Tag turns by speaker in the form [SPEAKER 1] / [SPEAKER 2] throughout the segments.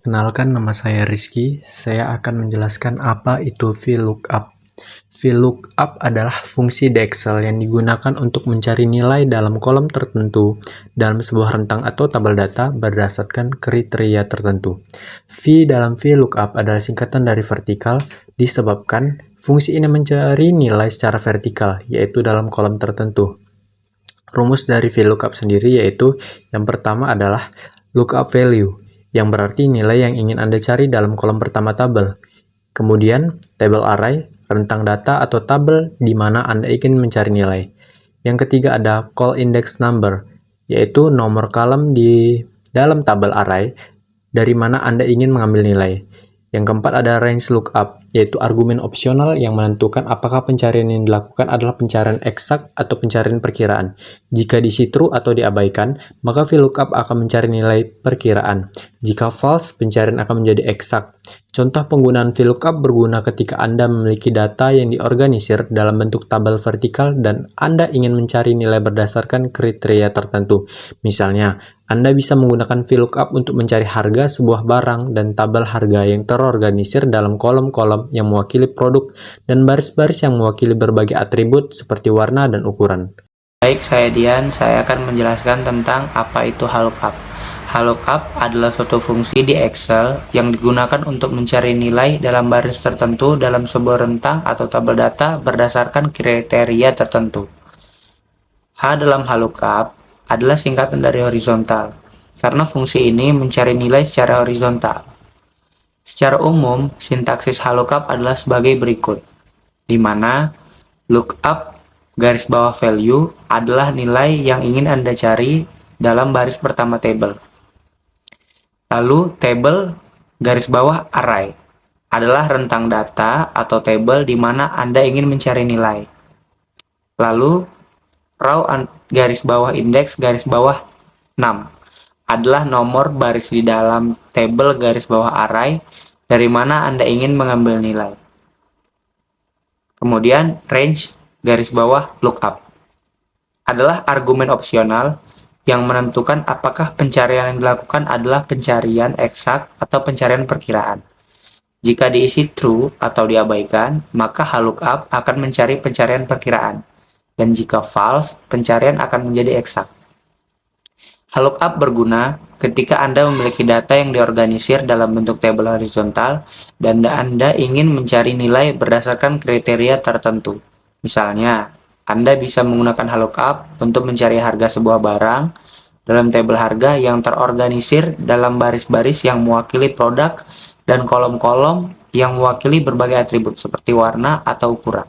[SPEAKER 1] Perkenalkan, nama saya Rizky. Saya akan menjelaskan apa itu VLOOKUP. VLOOKUP adalah fungsi di Excel yang digunakan untuk mencari nilai dalam kolom tertentu dalam sebuah rentang atau tabel data berdasarkan kriteria tertentu. V dalam VLOOKUP adalah singkatan dari vertikal, disebabkan fungsi ini mencari nilai secara vertikal, yaitu dalam kolom tertentu. Rumus dari VLOOKUP sendiri yaitu yang pertama adalah lookup value, yang berarti nilai yang ingin Anda cari dalam kolom pertama tabel. Kemudian, table array, rentang data atau tabel di mana Anda ingin mencari nilai. Yang ketiga ada call index number, yaitu nomor kolom di dalam tabel array dari mana Anda ingin mengambil nilai. Yang keempat ada range lookup, yaitu argumen opsional yang menentukan apakah pencarian yang dilakukan adalah pencarian eksak atau pencarian perkiraan. Jika diisi true atau diabaikan, maka VLOOKUP akan mencari nilai perkiraan. Jika false, pencarian akan menjadi eksak. Contoh penggunaan VLOOKUP berguna ketika Anda memiliki data yang diorganisir dalam bentuk tabel vertikal dan Anda ingin mencari nilai berdasarkan kriteria tertentu. Misalnya, Anda bisa menggunakan VLOOKUP untuk mencari harga sebuah barang dan tabel harga yang terorganisir dalam kolom-kolom yang mewakili produk dan baris-baris yang mewakili berbagai atribut seperti warna dan ukuran.
[SPEAKER 2] Baik, saya Dian. Saya akan menjelaskan tentang apa itu VLOOKUP. VLOOKUP adalah suatu fungsi di Excel yang digunakan untuk mencari nilai dalam baris tertentu dalam sebuah rentang atau tabel data berdasarkan kriteria tertentu. H dalam VLOOKUP adalah singkatan dari horizontal, karena fungsi ini mencari nilai secara horizontal. Secara umum, sintaksis VLOOKUP adalah sebagai berikut, di mana lookup garis bawah value adalah nilai yang ingin Anda cari dalam baris pertama table. Lalu table garis bawah array adalah rentang data atau table di mana Anda ingin mencari nilai. Lalu row garis bawah index garis bawah 6 adalah nomor baris di dalam table garis bawah array dari mana Anda ingin mengambil nilai. Kemudian range garis bawah lookup adalah argumen opsional yang menentukan apakah pencarian yang dilakukan adalah pencarian eksak atau pencarian perkiraan. Jika diisi true atau diabaikan, maka VLOOKUP akan mencari pencarian perkiraan. Dan jika false, pencarian akan menjadi eksak. VLOOKUP berguna ketika Anda memiliki data yang diorganisir dalam bentuk tabel horizontal dan Anda ingin mencari nilai berdasarkan kriteria tertentu. Misalnya, Anda bisa menggunakan VLOOKUP untuk mencari harga sebuah barang dalam tabel harga yang terorganisir dalam baris-baris yang mewakili produk dan kolom-kolom yang mewakili berbagai atribut seperti warna atau ukuran.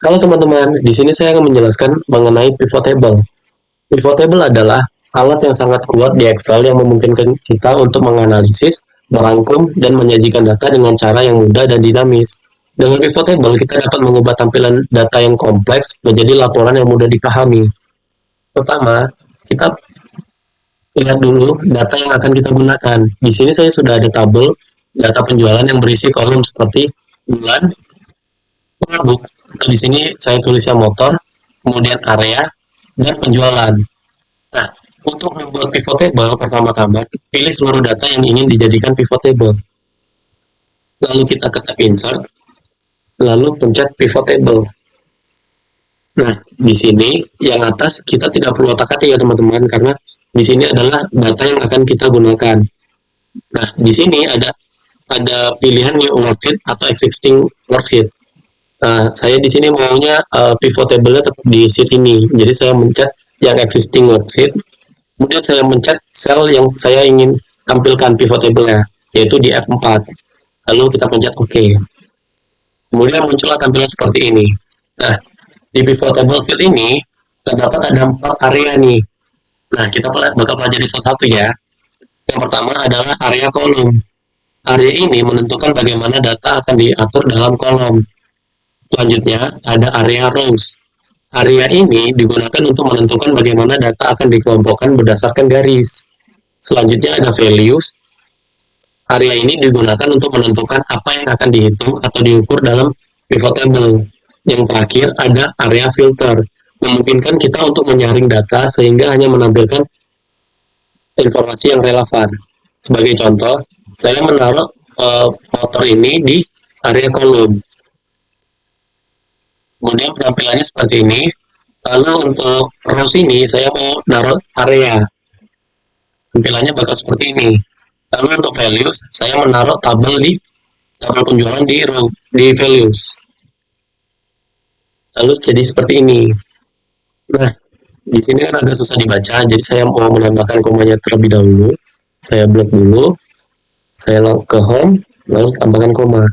[SPEAKER 3] Halo teman-teman, di sini saya akan menjelaskan mengenai pivot table. Pivot table adalah alat yang sangat kuat di Excel yang memungkinkan kita untuk menganalisis, merangkum, dan menyajikan data dengan cara yang mudah dan dinamis. Dengan pivot table, kita dapat mengubah tampilan data yang kompleks menjadi laporan yang mudah dipahami. Pertama, kita lihat dulu data yang akan kita gunakan. Di sini saya sudah ada tabel data penjualan yang berisi kolom seperti bulan, produk. Di sini saya tulisnya motor, kemudian area, dan penjualan. Nah, untuk membuat pivot table, pertama-tama pilih seluruh data yang ingin dijadikan pivot table. Lalu kita ketik insert, lalu pencet pivot table. Nah, di sini yang atas kita tidak perlu otak-atik ya teman-teman, karena di sini adalah data yang akan kita gunakan. Nah, di sini ada pilihan new worksheet atau existing worksheet. Nah, saya di sini maunya pivot table-nya tetap di sheet ini. Jadi saya mencet yang existing worksheet. Kemudian saya mencet sel yang saya ingin tampilkan pivot table-nya, yaitu di F4. Lalu kita pencet OK. Kemudian muncullah tampilan seperti ini. Nah, di pivot table field ini terdapat ada 4 area nih. Nah, kita bakal pelajari satu-satu ya. Yang pertama adalah area kolom. Area ini menentukan bagaimana data akan diatur dalam kolom. Selanjutnya, ada area rows. Area ini digunakan untuk menentukan bagaimana data akan dikelompokkan berdasarkan garis. Selanjutnya ada values. Area ini digunakan untuk menentukan apa yang akan dihitung atau diukur dalam pivot table. Yang terakhir ada area filter, memungkinkan kita untuk menyaring data sehingga hanya menampilkan informasi yang relevan. Sebagai contoh, saya menaruh motor ini di area kolom. Kemudian penampilannya seperti ini. Lalu untuk rows ini saya mau naruh area. Tampilannya bakal seperti ini. Lalu untuk values, saya menaruh tabel penjualan di values. Lalu jadi seperti ini. Nah, di sini kan agak susah dibaca, jadi saya mau menambahkan komanya terlebih dahulu. Saya blok dulu, saya ke home, lalu tambahkan koma.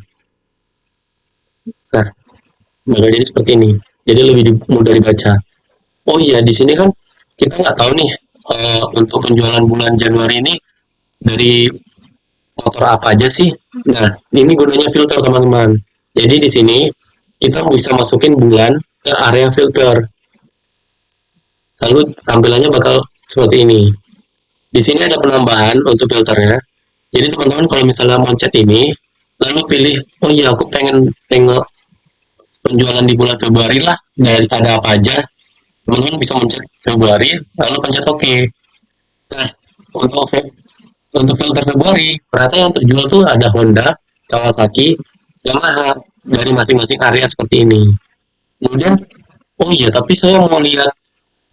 [SPEAKER 3] Nah, bakal jadi seperti ini. Jadi lebih mudah dibaca. Oh iya, di sini kan kita nggak tahu nih untuk penjualan bulan Januari ini dari motor apa aja sih. Nah, ini gunanya filter teman-teman. Jadi di sini kita bisa masukin bulan ke area filter. Lalu tampilannya bakal seperti ini. Di sini ada penambahan untuk filternya. Jadi teman-teman kalau misalnya mencet ini, lalu pilih, oh iya aku pengen tengok penjualan di bulan Februari lah, dan ada apa aja. Teman-teman bisa mencet Februari, lalu pencet OK. Nah, untuk filter Februari, ternyata yang terjual tuh ada Honda, Kawasaki, Yamaha, dari masing-masing area seperti ini. Kemudian, oh iya, tapi saya mau lihat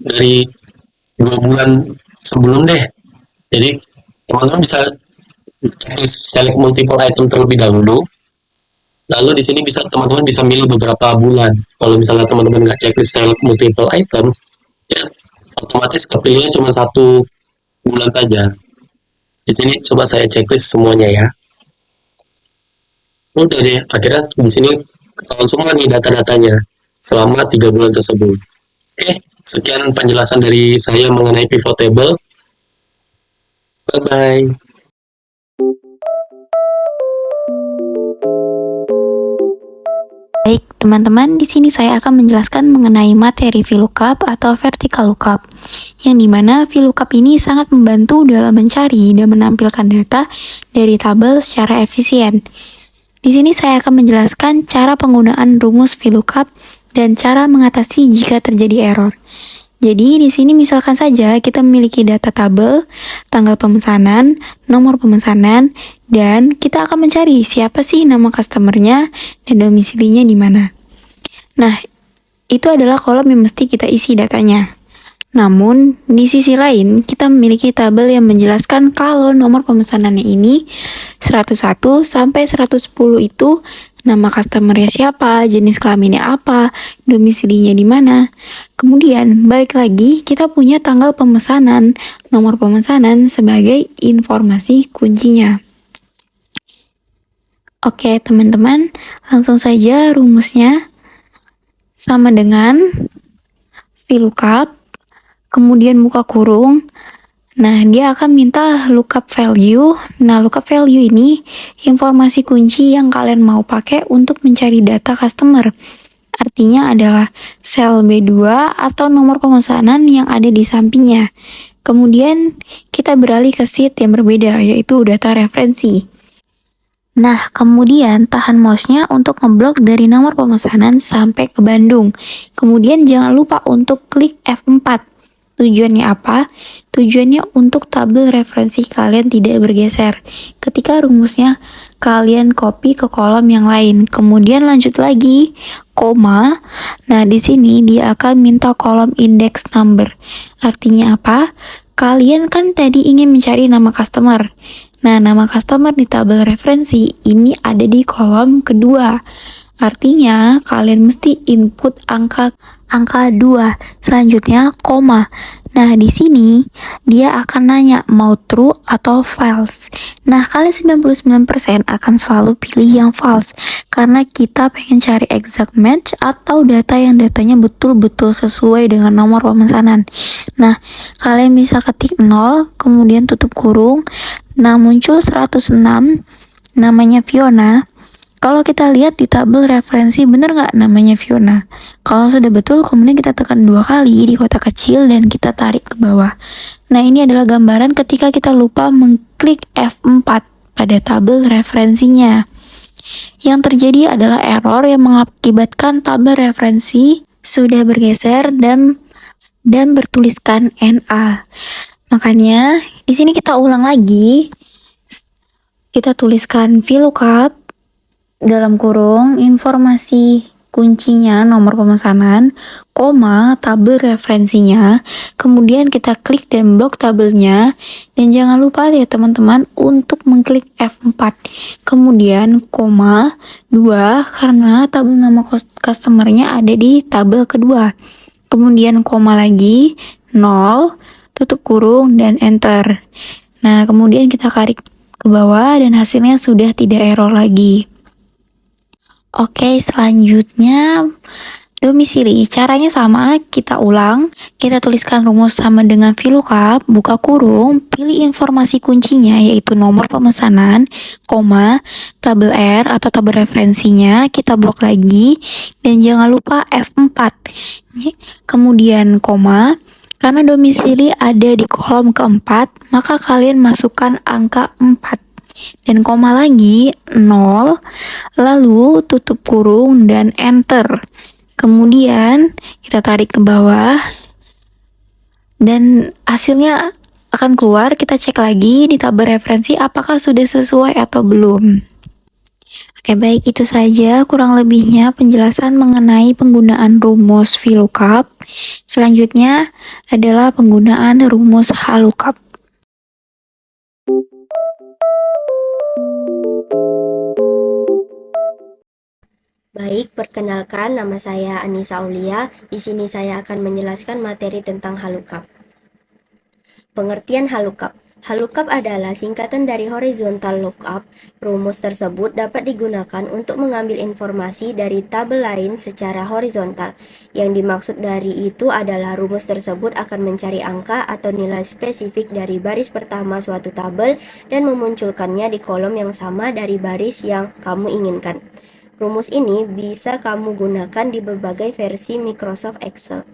[SPEAKER 3] dari 2 bulan sebelum deh. Jadi, teman-teman bisa select multiple item terlebih dahulu. Lalu di sini teman-teman bisa milih beberapa bulan. Kalau misalnya teman-teman nggak checklist select multiple items, ya otomatis kepilihnya cuma 1 bulan saja. Di sini coba saya checklist semuanya ya. Udah deh, akhirnya di sini ketahuan semua nih data-datanya selama 3 bulan tersebut. Oke, sekian penjelasan dari saya mengenai pivot table. Bye-bye.
[SPEAKER 4] Baik, teman-teman, di sini saya akan menjelaskan mengenai materi VLOOKUP atau vertical lookup, yang dimana VLOOKUP ini sangat membantu dalam mencari dan menampilkan data dari tabel secara efisien. Di sini saya akan menjelaskan cara penggunaan rumus VLOOKUP dan cara mengatasi jika terjadi error. Jadi di sini misalkan saja kita memiliki data tabel, tanggal pemesanan, nomor pemesanan, dan kita akan mencari siapa sih nama customernya dan domisilinya di mana. Nah, itu adalah kolom yang mesti kita isi datanya. Namun, di sisi lain, kita memiliki tabel yang menjelaskan kalau nomor pemesanannya ini 101 sampai 110 itu nama customernya siapa, jenis kelaminnya apa, domisilinya di mana. Kemudian, balik lagi, kita punya tanggal pemesanan, nomor pemesanan sebagai informasi kuncinya. Oke, teman-teman, langsung saja rumusnya sama dengan VLOOKUP, kemudian buka kurung. Nah, dia akan minta lookup value. Nah, lookup value ini informasi kunci yang kalian mau pakai untuk mencari data customer. Artinya adalah sel B2 atau nomor pemesanan yang ada di sampingnya. Kemudian, kita beralih ke sheet yang berbeda, yaitu data referensi. Nah, kemudian tahan mouse-nya untuk ngeblok dari nomor pemesanan sampai ke Bandung. Kemudian jangan lupa untuk klik F4. Tujuannya apa? Tujuannya untuk tabel referensi kalian tidak bergeser. Ketika rumusnya kalian copy ke kolom yang lain. Kemudian lanjut lagi, koma. Nah, di sini dia akan minta kolom index number. Artinya apa? Kalian kan tadi ingin mencari nama customer. Nah, nama customer di tabel referensi ini ada di kolom kedua. Artinya, kalian mesti input angka 2. Selanjutnya, koma. Nah, di sini dia akan nanya mau true atau false. Nah, kalian 99% akan selalu pilih yang false karena kita pengen cari exact match atau data yang datanya betul-betul sesuai dengan nomor pemesanan. Nah, kalian bisa ketik 0, kemudian tutup kurung. Nah, muncul 106, namanya Fiona. Kalau kita lihat di tabel referensi, bener nggak namanya Fiona? Kalau sudah betul, kemudian kita tekan 2 kali di kotak kecil dan kita tarik ke bawah. Nah, ini adalah gambaran ketika kita lupa mengklik F4. pada tabel referensinya. Yang terjadi adalah error yang mengakibatkan tabel referensi sudah bergeser dan bertuliskan NA. Makanya di sini kita ulang lagi. Kita tuliskan VLOOKUP dalam kurung informasi kuncinya nomor pemesanan, koma, tabel referensinya, kemudian kita klik dan blok tabelnya, dan jangan lupa ya teman-teman untuk mengklik F4, kemudian koma, 2, karena tabel nama customernya ada di tabel kedua, kemudian koma lagi, 0, tutup kurung, dan enter. Nah, kemudian kita tarik ke bawah dan hasilnya sudah tidak error lagi. Oke, selanjutnya domisili. Caranya sama, kita ulang. Kita tuliskan rumus sama dengan VLOOKUP, buka kurung, pilih informasi kuncinya yaitu nomor pemesanan, koma, tabel R atau tabel referensinya, kita blok lagi, dan jangan lupa F4. Kemudian koma, karena domisili ada di kolom keempat, maka kalian masukkan angka 4. Dan koma lagi 0, lalu tutup kurung dan enter. Kemudian kita tarik ke bawah dan hasilnya akan keluar. Kita cek lagi di tabel referensi apakah sudah sesuai atau belum. Oke, baik, itu saja kurang lebihnya penjelasan mengenai penggunaan rumus VLOOKUP. Selanjutnya adalah penggunaan rumus HLOOKUP.
[SPEAKER 5] Baik, perkenalkan nama saya Anissa Aulia. Di sini saya akan menjelaskan materi tentang HLOOKUP. Pengertian HLOOKUP. HLOOKUP adalah singkatan dari horizontal lookup. Rumus tersebut dapat digunakan untuk mengambil informasi dari tabel lain secara horizontal. Yang dimaksud dari itu adalah rumus tersebut akan mencari angka atau nilai spesifik dari baris pertama suatu tabel dan memunculkannya di kolom yang sama dari baris yang kamu inginkan. Rumus ini bisa kamu gunakan di berbagai versi Microsoft Excel.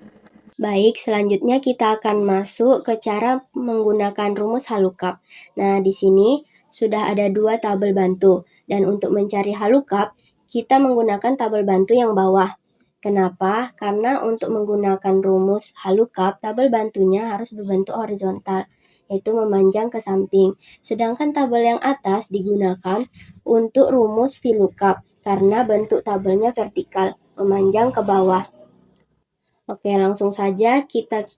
[SPEAKER 5] Baik, selanjutnya kita akan masuk ke cara menggunakan rumus HLOOKUP. Nah, di sini sudah ada 2 tabel bantu. Dan untuk mencari HLOOKUP, kita menggunakan tabel bantu yang bawah. Kenapa? Karena untuk menggunakan rumus HLOOKUP, tabel bantunya harus berbentuk horizontal, yaitu memanjang ke samping. Sedangkan tabel yang atas digunakan untuk rumus VLOOKUP, karena bentuk tabelnya vertikal, memanjang ke bawah. Oke, langsung saja kita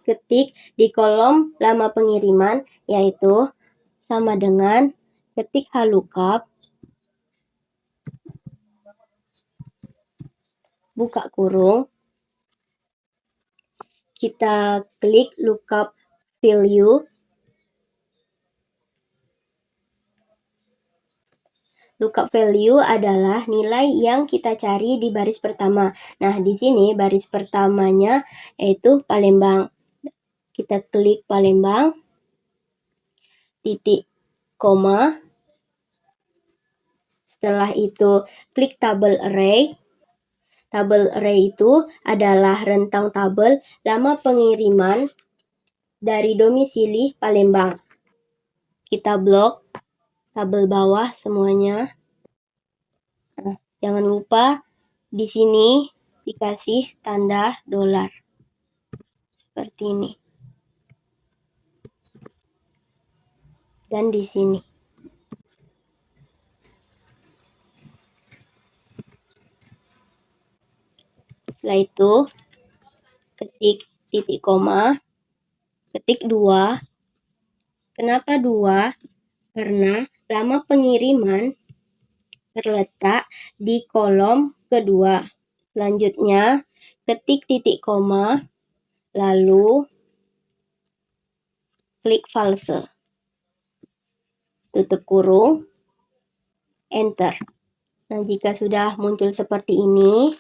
[SPEAKER 5] ketik di kolom lama pengiriman, yaitu sama dengan ketik HLOOKUP, buka kurung, kita klik lookup value. Lookup value adalah nilai yang kita cari di baris pertama. Nah, di sini baris pertamanya yaitu Palembang. Kita klik Palembang, titik, koma. Setelah itu klik tabel array. Tabel array itu adalah rentang tabel lama pengiriman dari domisili Palembang. Kita blok tabel bawah semuanya. Nah, jangan lupa di sini dikasih tanda dolar. Seperti ini. Dan di sini. Setelah itu ketik titik koma, ketik 2. Kenapa 2? Karena lama pengiriman terletak di kolom kedua. Selanjutnya, ketik titik koma, lalu klik false. Tutup kurung, enter. Nah, jika sudah muncul seperti ini,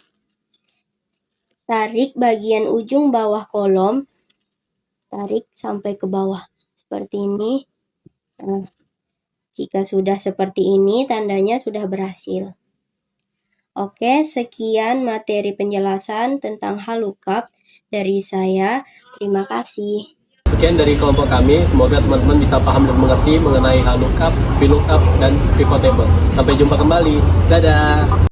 [SPEAKER 5] tarik bagian ujung bawah kolom, tarik sampai ke bawah. Seperti ini. Nah, jika sudah seperti ini, tandanya sudah berhasil. Oke, sekian materi penjelasan tentang HLOOKUP dari saya. Terima kasih.
[SPEAKER 3] Sekian dari kelompok kami, semoga teman-teman bisa paham dan mengerti mengenai VLOOKUP, VLOOKUP, dan pivot table. Sampai jumpa kembali, dadah!